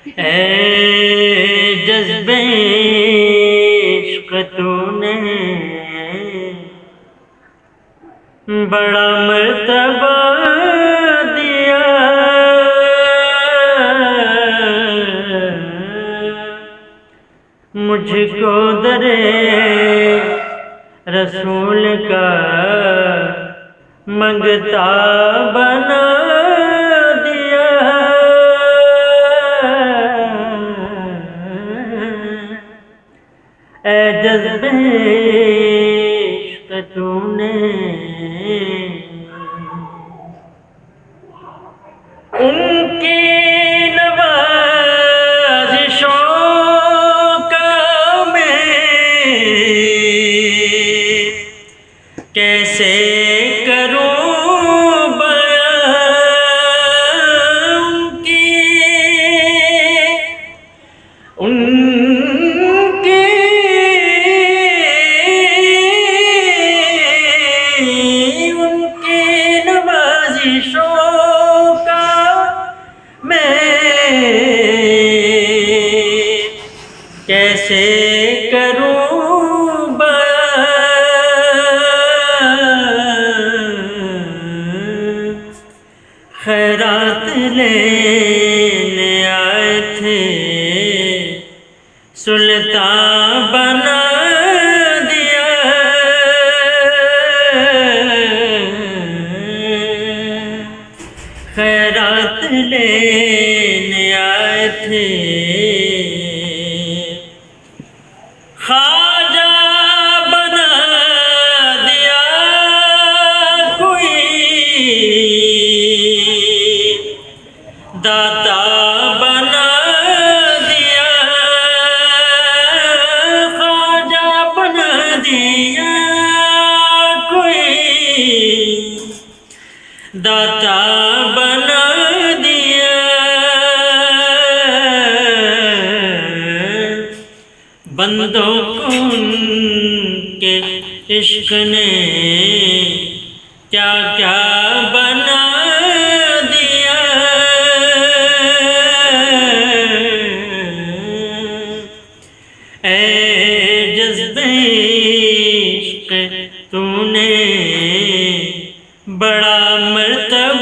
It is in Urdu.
اے جذبے عشق تو نے بڑا مرتبہ دیا، مجھ کو درے رسول کا منگتا بنا دیا۔ اے جذبے عشق تو نے ان کی نوازشوں کا میں کیسے کروں بیان، ان کی نوازشوں کا میں کیسے کروں بیان، خیرات لینے آئے تھے سلطان بنا دیا۔ خیرات لینے آئے تھے خواجہ بنا دیا، کوئی داتا بنا دیا، خواجہ بنا دیا، کوئی داتا بنا دیا۔ بندوں کو ان کے عشق نے کیا کیا بنا دیا۔ اے جذبے عشق تو نے بڑا مرتبہ